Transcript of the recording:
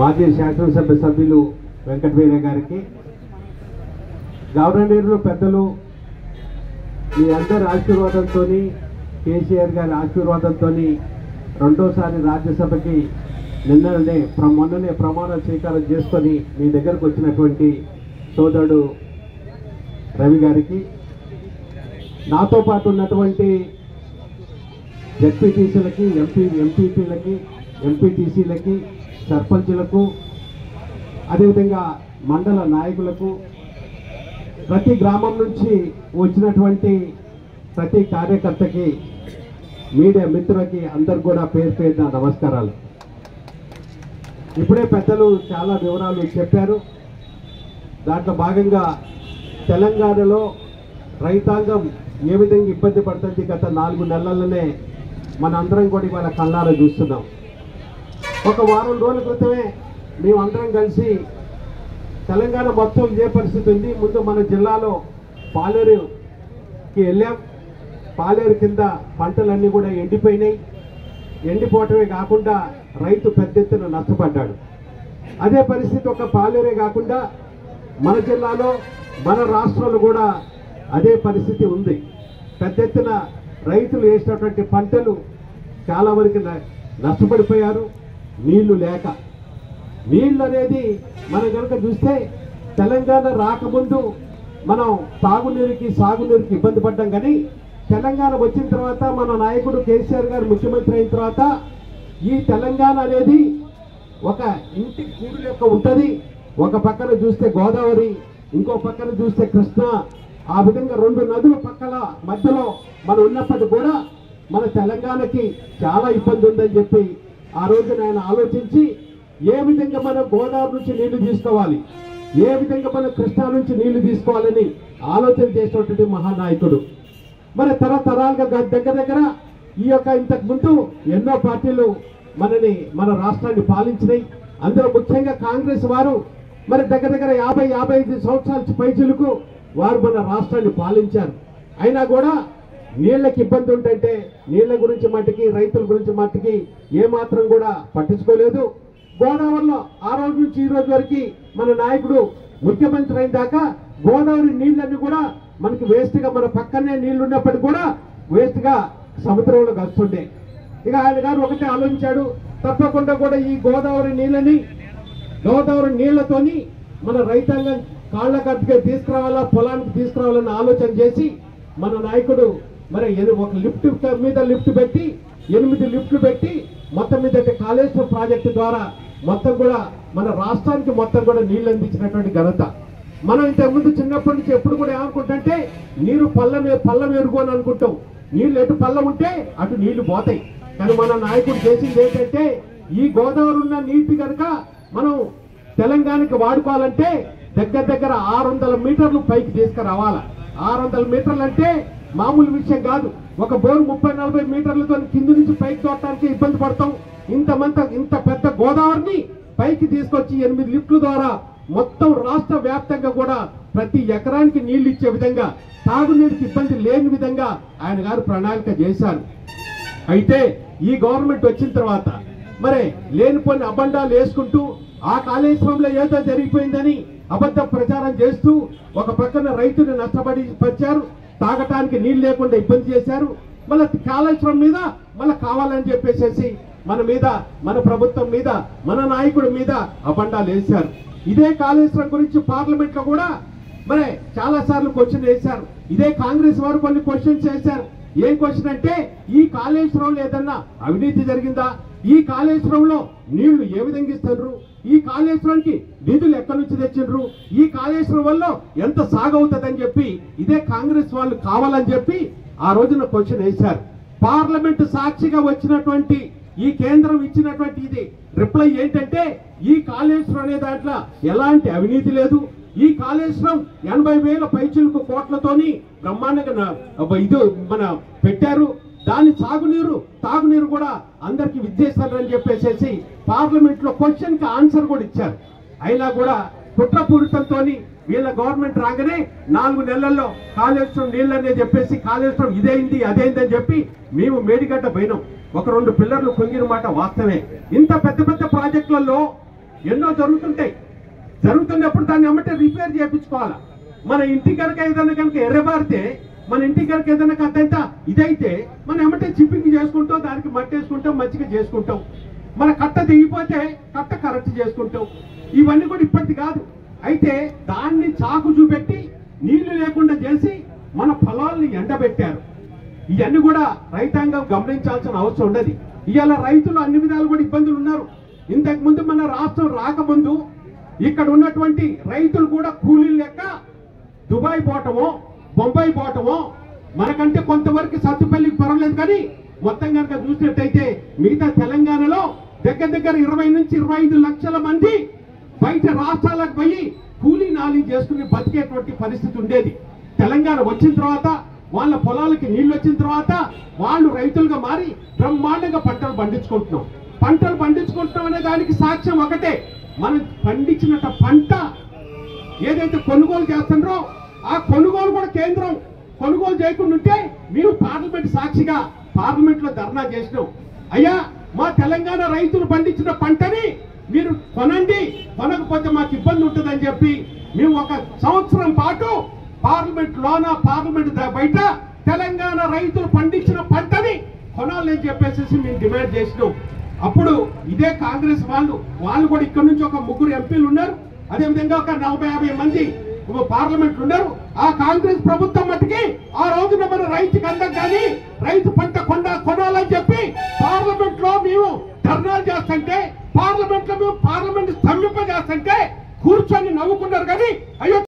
మాజీ శాసనసభ సభ్యులు వెంకటవీర గారికి, గవర్నర్లు పెద్దలు మీ అందరి ఆశీర్వాదంతో, కేసీఆర్ గారి ఆశీర్వాదంతో రెండోసారి రాజ్యసభకి మొన్ననే ప్రమాణ స్వీకారం చేసుకొని మీ దగ్గరకు వచ్చినటువంటి సోదరుడు రవి గారికి, నాతో పాటు ఉన్నటువంటి జెడ్పీటీసీలకి, ఎంపీపీలకి, ఎంపీటీసీలకి, సర్పంచులకు, అదేవిధంగా మండల నాయకులకు, ప్రతి గ్రామం నుంచి వచ్చినటువంటి ప్రతి కార్యకర్తకి, మీడియా మిత్రులకి అందరు కూడా పేరు పేరున నమస్కారాలు. ఇప్పుడే పెద్దలు చాలా వివరాలు చెప్పారు. దాంట్లో భాగంగా తెలంగాణలో రైతాంగం ఏ విధంగా ఇబ్బంది పడుతుంది గత 4 నెలల్లోనే మన అందరం కూడా ఇవాళ కళ్ళారా చూస్తున్నాం. ఒక వారం రోజుల క్రితమే మేమందరం కలిసి తెలంగాణ మొత్తం ఇదే పరిస్థితి ఉంది. ముందు మన జిల్లాలో పాలేరుకి వెళ్ళాం. పాలేరు కింద పంటలన్నీ కూడా ఎండిపోయినాయి. ఎండిపోవటమే కాకుండా రైతు పెద్ద ఎత్తున నష్టపడ్డాడు. అదే పరిస్థితి ఒక పాలేరే కాకుండా మన జిల్లాలో, మన రాష్ట్రంలో కూడా అదే పరిస్థితి ఉంది. పెద్ద ఎత్తున రైతులు వేసినటువంటి పంటలు చాలా వరకు నష్టపడిపోయారు. నీళ్లు లేక, నీళ్లు అనేది మనం కనుక చూస్తే తెలంగాణ రాకముందు మనం తాగునీరుకి, సాగునీరుకి ఇబ్బంది పడ్డాం. కానీ తెలంగాణ వచ్చిన తర్వాత మన నాయకుడు కేసీఆర్ గారు ముఖ్యమంత్రి అయిన తర్వాత ఈ తెలంగాణ అనేది ఒక ఇంటి కూడు లెక్క ఉంటుంది. ఒక పక్కన చూస్తే గోదావరి, ఇంకో పక్కన చూస్తే కృష్ణ, ఆ విధంగా 2 నదుల పక్కల మధ్యలో మనం ఉన్నప్పటికీ కూడా మన తెలంగాణకి చాలా ఇబ్బంది ఉందని చెప్పి ఆ రోజున ఆయన ఆలోచించి ఏ విధంగా మనం గోదావరి నుంచి నీళ్లు తీసుకోవాలి, ఏ విధంగా మనం కృష్ణా నుంచి నీళ్లు తీసుకోవాలని ఆలోచన చేసినటువంటి మహానాయకుడు. మరి తరతరాలుగా దగ్గర ఈ యొక్క ఇంతకు ముందు ఎన్నో పార్టీలు మన రాష్ట్రాన్ని పాలించినాయి. అందులో ముఖ్యంగా కాంగ్రెస్ వారు మరి దగ్గర 50-55 సంవత్సరాల పైచిలకు వారు మన రాష్ట్రాన్ని పాలించారు. అయినా కూడా నీళ్లకి ఇబ్బంది ఉంటే నీళ్ల గురించి మట్టికి, రైతుల గురించి మట్టికి ఏమాత్రం కూడా పట్టించుకోలేదు. గోదావరిలో ఆ రోజు నుంచి ఈ రోజు వరకు మన నాయకుడు ముఖ్యమంత్రి అయిన దాకా గోదావరి నీళ్ళన్నీ కూడా మనకి వేస్ట్గా, మన పక్కనే నీళ్లు ఉన్నప్పటికీ కూడా వేస్ట్గా సముద్రంలో కలుస్తుండే. ఇక ఆయన గారు ఒకటే ఆలోచించాడు, తప్పకుండా కూడా ఈ గోదావరి నీళ్లతోని మన రైతాంగం కాళ్ళ కట్టుగా తీసుకురావాలా, పొలానికి తీసుకురావాలన్న ఆలోచన చేసి మన నాయకుడు మరి ఒక లిఫ్ట్ మీద లిఫ్ట్ పెట్టి 8 లిఫ్ట్లు పెట్టి మొత్తం మీద కాళేశ్వరం ప్రాజెక్టు ద్వారా మొత్తం కూడా మన రాష్ట్రానికి మొత్తం కూడా నీళ్లు అందించినటువంటి ఘనత. మనం ఇంతకుముందు చిన్నప్పటి నుంచి ఎప్పుడు కూడా ఏమనుకుంటుంటే నీరు పళ్ళ మెరుగు అని అనుకుంటాం. నీళ్లు ఎటు పళ్ళ ఉంటే అటు నీళ్లు పోతాయి. కానీ మన నాయకుడు చేసింది ఏంటంటే ఈ గోదావరి ఉన్న నీటి కనుక మనం తెలంగాణకి వాడుకోవాలంటే దగ్గర 600 మీటర్లు పైకి తీసుకురావాలా. 600 మీటర్లు అంటే మామూలు విషయం కాదు. ఒక బోరు 30-40 మీటర్లతో కింది నుంచి పైకి తోడటానికి ఇబ్బంది పడతాం. ఇంత పెద్ద గోదావరిని పైకి తీసుకొచ్చి 8 లిఫ్ట్ల ద్వారా మొత్తం రాష్ట్ర వ్యాప్తంగా కూడా ప్రతి ఎకరానికి నీళ్లు ఇచ్చే విధంగా, తాగునీరుకి ఇబ్బంది లేని విధంగా ఆయన గారు ప్రణాళిక చేశారు. అయితే ఈ గవర్నమెంట్ వచ్చిన తర్వాత మరి లేనిపోయిన అబండాలు వేసుకుంటూ ఆ కాళేశ్వరంలో ఏదో జరిగిపోయిందని అబద్ధ ప్రచారం చేస్తూ ఒక పక్కన రైతుని నష్టపరిచారు, తాగటానికి నీళ్లు లేకుండా ఇబ్బంది చేశారు. మళ్ళీ కాళేశ్వరం మీద మళ్ళీ కావాలని చెప్పేసి మన మీద, మన ప్రభుత్వం మీద, మన నాయకుడి మీద అబండాలు వేశారు. ఇదే కాళేశ్వరం గురించి పార్లమెంట్ లో కూడా మరి చాలా సార్లు క్వశ్చన్ వేశారు. ఇదే కాంగ్రెస్ వారు కొన్ని క్వశ్చన్స్ వేశారు. ఏం క్వశ్చన్ అంటే ఈ కాళేశ్వరంలో ఏదన్నా అవినీతి జరిగిందా, ఈ కాళేశ్వరంలో నీళ్లు ఏ విధంగా ఇస్తారు, ఈ కాళేశ్వరానికి నిధులు ఎక్కడి నుంచి తెచ్చిండ్రు, ఈ కాళేశ్వరం వల్ల ఎంత సాగవుతుందని చెప్పి ఇదే కాంగ్రెస్ వాళ్ళు కావాలని చెప్పి ఆ రోజున క్వశ్చన్ వేశారు. పార్లమెంటు సాక్షిగా వచ్చినటువంటి ఈ కేంద్రం ఇచ్చినటువంటి ఇది రిప్లై ఏంటంటే ఈ కాళేశ్వరం అనే దాంట్లో ఎలాంటి అవినీతి లేదు, ఈ కాళేశ్వరం 80,000 పైచిలకు కోట్లతోని బ్రహ్మాండంగా ఇది మన పెట్టారు, దాని తాగునీరు కూడా అందరికి విద్యేస్తారని చెప్పేసి పార్లమెంట్ లో క్వశ్చన్ కి ఆన్సర్ కూడా ఇచ్చారు. అయినా కూడా కుట్రపూరితంతో వీళ్ళ గవర్నమెంట్ రాగానే 4 నెలల్లో కాళేశ్వరం నీళ్ళనే చెప్పేసి కాళేశ్వరం ఇదేంది అదేందని చెప్పి మేము మేడిగడ్డ పోయినాం. 1-2 పిల్లర్లు కుంగిన మాట వాస్తవమే. ఇంత పెద్ద ప్రాజెక్టులలో ఎన్నో జరుగుతున్నప్పుడు దాన్ని ఎమ్మటే రిపేర్ చేయించుకోవాలి. మన ఇంటి కనుక ఏదైనా కనుక ఎర్రబారితే, మన ఇంటి కనుక ఏదైనా కథ ఇదైతే మనం ఎమ్మటే చిప్పింగ్ చేసుకుంటాం, దానికి మట్టి వేసుకుంటాం, మంచిగా చేసుకుంటాం. మన కట్ట దిగిపోతే కట్ట కరెక్ట్ చేసుకుంటాం. ఇవన్నీ కూడా ఇప్పటిది కాదు. అయితే దాన్ని చాకు చూపెట్టి నీళ్లు లేకుండా చేసి మన పొలాల్ని ఎండబెట్టారు. ఇవన్నీ కూడా రైతాంగం గమనించాల్సిన అవసరం ఉండదు. ఇవాళ రైతులు అన్ని విధాలు కూడా ఇబ్బందులు ఉన్నారు. ఇంతకుముందు మన రాష్ట్రం రాకముందు ఇక్కడ ఉన్నటువంటి రైతులు కూడా కూలీలు లెక్క దుబాయ్ పోవటమో, బొంబాయి పోవటమో, మనకంటే కొంతవరకు సత్తుపల్లికి పర్వాలేదు. కానీ మొత్తం కనుక చూసినట్టయితే మిగతా తెలంగాణలో దగ్గర 20 నుంచి 25 లక్షల మంది బయట రాష్ట్రాలకు పోయి కూలీ నాలి చేసుకుని బతికేటువంటి పరిస్థితి ఉండేది. తెలంగాణ వచ్చిన తర్వాత వాళ్ళ పొలాలకి నీళ్లు వచ్చిన తర్వాత వాళ్ళు రైతులుగా మారి బ్రహ్మాండంగా పంటలు పండించుకుంటున్నాం అనే దానికి సాక్ష్యం ఒకటే. మనం పండించిన పంట ఏదైతే కొనుగోలు చేస్తున్నారో ఆ కొనుగోలు కూడా కేంద్రం కొనుగోలు చేయకుండా ఉంటే మీరు పార్లమెంట్ సాక్షిగా పార్లమెంట్ లో ధర్నా చేసినాం. అయ్యా, మా తెలంగాణ రైతులు పండించిన పంటని మీరు కొనండి, కొనకపోతే మాకు ఇబ్బంది ఉంటుందని చెప్పి మేము 1 సంవత్సరం పాటు పార్లమెంట్ లోన, పార్లమెంట్ బయట తెలంగాణ రైతులు పండించిన పంటని కొనాలని చెప్పేసి మేము డిమాండ్ చేసినాం. అప్పుడు ఇదే కాంగ్రెస్ వాళ్ళు కూడా ఇక్కడ నుంచి ఒక 3 ఎంపీలు ఉన్నారు, అదేవిధంగా ఒక 40-50 మంది పార్లమెంట్ ఉన్నారు. ఆ కాంగ్రెస్ ప్రభుత్వం మట్టుకి ఆ రోజున మన రైతుకి అందం కానీ రైతు పంట కొనాలని చెప్పి పార్లమెంట్ లో మేము ధర్నాలు చేస్తుంటే, పార్లమెంట్ లో మేము పార్లమెంట్ స్తంభింపజేస్తుంటే కూర్చొని నవ్వుకున్నారు. కానీ అయ్యో